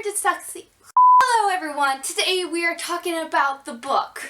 here to succeed. Hello everyone, today we are talking about the book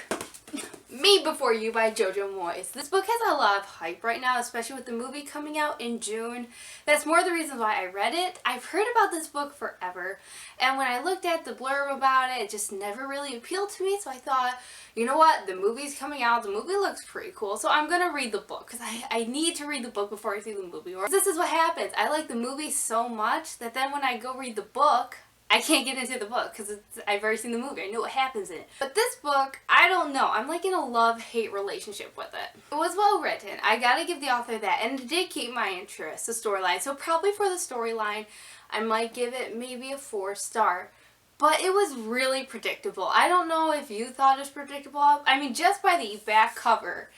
Me Before You by Jojo Moyes. This book has a lot of hype right now, especially with the movie coming out in June. That's more of the reasons why I read it. I've heard about this book forever, and when I looked at the blurb about it, it just never really appealed to me, so I thought, you know what, the movie's coming out, the movie looks pretty cool, so I'm gonna read the book, because I need to read the book before I see the movie. Or this is what happens, I like the movie so much that then when I go read the book, I can't get into the book because I've already seen the movie. I know what happens in it. But this book, I don't know. I'm like in a love-hate relationship with it. It was well written. I gotta give the author that. And it did keep my interest, the storyline. So probably for the storyline, I might give it maybe a 4-star. But it was really predictable. I don't know if you thought it was predictable. I mean, just by the back cover,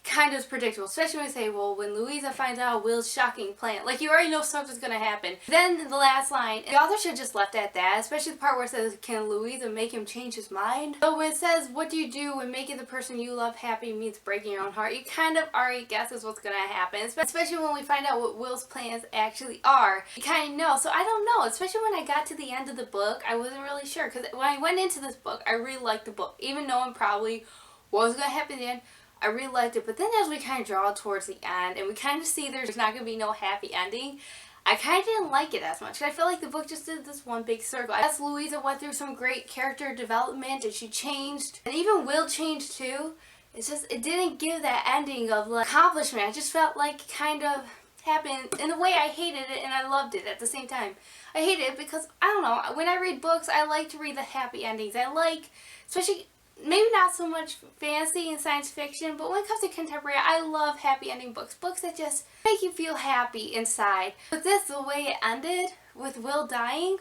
kind of predictable, especially when you say, well, when Louisa finds out Will's shocking plan, like you already know something's gonna happen. Then the last line, the author should have just left it at that, especially the part where it says, can Louisa make him change his mind? So when it says, what do you do when making the person you love happy means breaking your own heart, you kind of already guesses what's gonna happen, especially when we find out what Will's plans actually are. You kind of know, so I don't know, especially when I got to the end of the book, I wasn't really sure, because when I went into this book, I really liked the book, even knowing probably what was gonna happen at the end. I really liked it, but then as we kind of draw towards the end and we kind of see there's not going to be no happy ending, I kind of didn't like it as much. I feel like the book just did this one big circle. Yes, Louisa went through some great character development and she changed, and even Will changed too. It's just, it didn't give that ending of like accomplishment. I just felt like it kind of happened in a way. I hated it and I loved it at the same time. I hated it because, I don't know, when I read books, I like to read the happy endings. I like, especially, maybe not so much fantasy and science fiction, but when it comes to contemporary, I love happy ending books. Books that just make you feel happy inside. But this, the way it ended, with Will dying,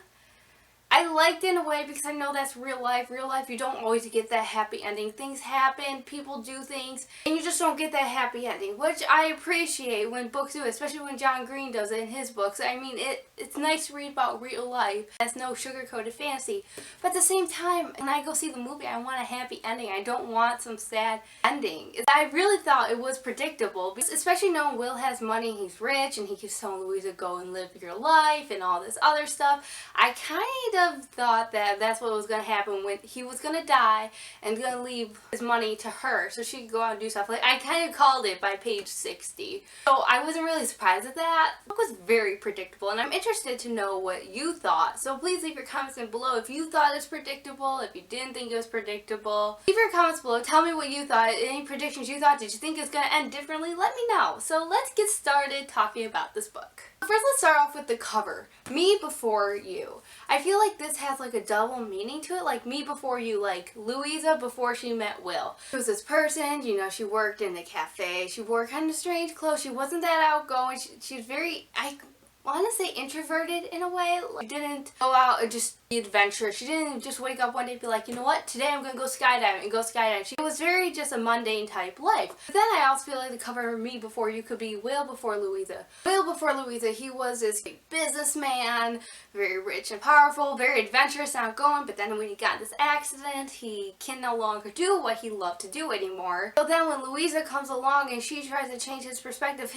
I liked it in a way because I know that's real life. Real life, you don't always get that happy ending. Things happen, people do things, and you just don't get that happy ending, which I appreciate when books do it, especially when John Green does it in his books. I mean, it's nice to read about real life. That's no sugar-coated fantasy. But at the same time, when I go see the movie, I want a happy ending. I don't want some sad ending. I really thought it was predictable, especially knowing Will has money, he's rich, and he keeps telling Louisa, go and live your life, and all this other stuff. I kind of thought that that's what was going to happen, when he was going to die and going to leave his money to her so she could go out and do stuff. Like, I kind of called it by page 60. So I wasn't really surprised at that. The book was very predictable, and I'm interested to know what you thought. So please leave your comments in below if you thought it was predictable, if you didn't think it was predictable. Leave your comments below. Tell me what you thought. Any predictions you thought. Did you think it was going to end differently? Let me know. So let's get started talking about this book. First, let's start off with the cover. Me Before You. I feel like this has like a double meaning to it. Like Me Before You, like Louisa before she met Will. She was this person, you know, she worked in the cafe. She wore kind of strange clothes. She wasn't that outgoing. She was very, I want to say, introverted in a way. Like, she didn't go out and just be adventurous. She didn't just wake up one day and be like, you know what, today I'm going to go skydiving and go skydiving. She was very just a mundane type life. But then I also feel like the cover of Me Before You could be Will before Louisa. Will before Louisa, he was this businessman, very rich and powerful, very adventurous and outgoing, but then when he got this accident, he can no longer do what he loved to do anymore. So then when Louisa comes along and she tries to change his perspective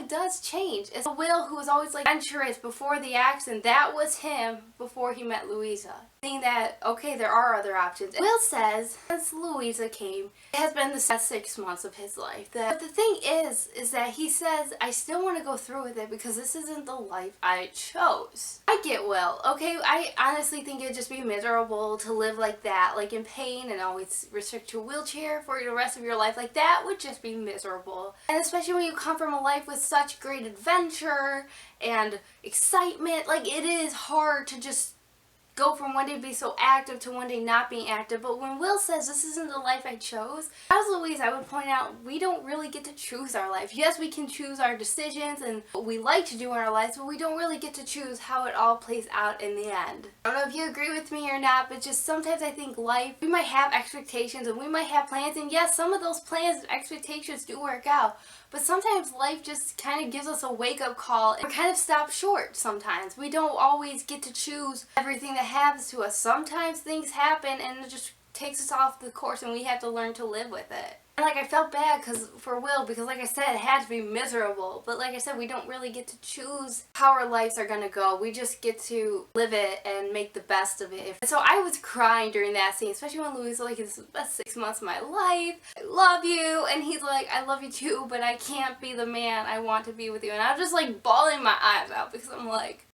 does change. It's Will who was always like adventurous before the accident. That was him before he met Louisa. Seeing that, okay, there are other options. Will says, since Louisa came, it has been the best 6 months of his life. But the thing is that he says, I still want to go through with it because this isn't the life I chose. I get Will, okay? I honestly think it'd just be miserable to live like that, like in pain and always restrict your wheelchair for the rest of your life. Like, that would just be miserable. And especially when you come from a life with such great adventure and excitement, like, it is hard to just go from one day to be so active to one day not being active. But when Will says this isn't the life I chose, as Louise, I would point out, we don't really get to choose our life. Yes, we can choose our decisions and what we like to do in our lives, but we don't really get to choose how it all plays out in the end. I don't know if you agree with me or not, but just sometimes I think life, we might have expectations and we might have plans, and yes, some of those plans and expectations do work out, but sometimes life just kind of gives us a wake-up call and we kind of stop short sometimes. We don't always get to choose everything that happens to us. Sometimes things happen and it just takes us off the course and we have to learn to live with it. And like I felt bad for Will because like I said, it had to be miserable. But like I said, we don't really get to choose how our lives are gonna go. We just get to live it and make the best of it. And so I was crying during that scene, especially when Louis was like, it's the best 6 months of my life. I love you. And he's like, I love you too, but I can't be the man I want to be with you. And I'm just like bawling my eyes out because I'm like,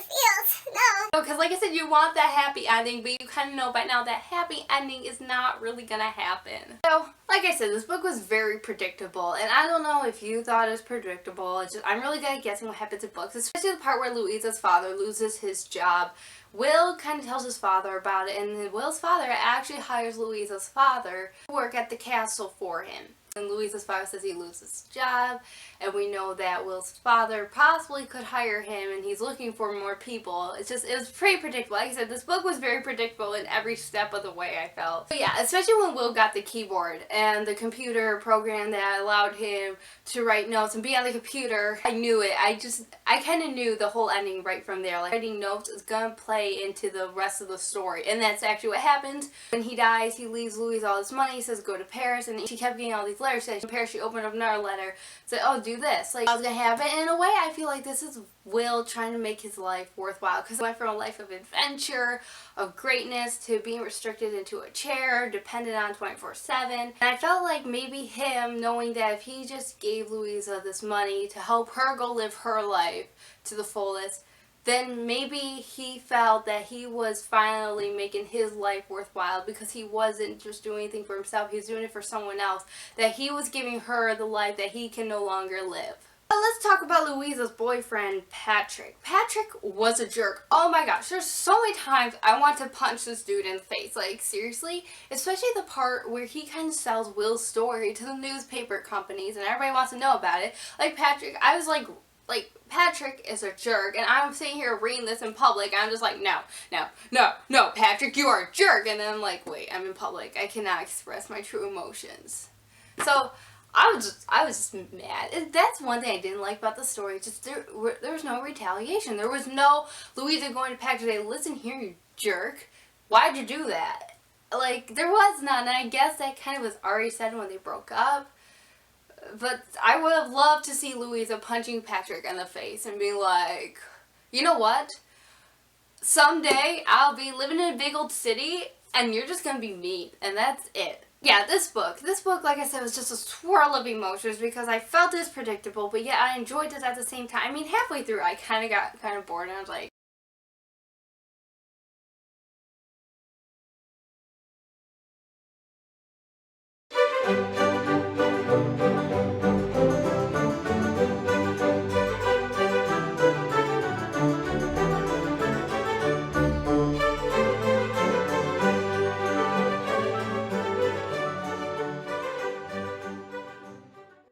no. Because like I said, you want that happy ending, but you kind of know by now that happy ending is not really gonna happen. So, like I said, this book was very predictable, and I don't know if you thought it was predictable. It's just, I'm really good at guessing what happens in books, especially the part where Louisa's father loses his job. Will kind of tells his father about it, and then Will's father actually hires Louisa's father to work at the castle for him. And Louisa's father says he loses his job, and we know that Will's father possibly could hire him, and he's looking for more people. It was pretty predictable. Like I said, this book was very predictable in every step of the way, I felt. But yeah, especially when Will got the keyboard and the computer program that allowed him to write notes and be on the computer. I knew it. I kind of knew the whole ending right from there. Like, writing notes is gonna play into the rest of the story, and that's actually what happens. When he dies, he leaves Louise all this money. He says go to Paris, and she kept getting all these letters. In Paris, she opened up another letter, said, oh, do this. Like, I was gonna happen. And in a way, I feel like this is Will trying to make his life worthwhile, because he went from a life of adventure, of greatness, to being restricted into a chair, dependent on 24/7. And I felt like maybe him, knowing that if he just gave Louisa this money to help her go live her life to the fullest, then maybe he felt that he was finally making his life worthwhile, because he wasn't just doing anything for himself, he was doing it for someone else, that he was giving her the life that he can no longer live. But let's talk about Louisa's boyfriend, Patrick. Patrick was a jerk. Oh my gosh, there's so many times I want to punch this dude in the face. Like, seriously? Especially the part where he kind of sells Will's story to the newspaper companies and everybody wants to know about it. Like, Patrick, I was like, Patrick is a jerk, and I'm sitting here reading this in public, and I'm just like, no, Patrick, you are a jerk. And then I'm like, wait, I'm in public. I cannot express my true emotions. So, I was just mad. That's one thing I didn't like about the story. Just there was no retaliation. There was no Louisa going to Patrick and saying, listen here, you jerk. Why'd you do that? Like, there was none, and I guess that kind of was already said when they broke up. But I would have loved to see Louisa punching Patrick in the face and be like, you know what? Someday I'll be living in a big old city and you're just going to be mean. And that's it. Yeah, this book, like I said, was just a swirl of emotions because I felt it was predictable, but yet I enjoyed it at the same time. I mean, halfway through I kind of got bored and I was like,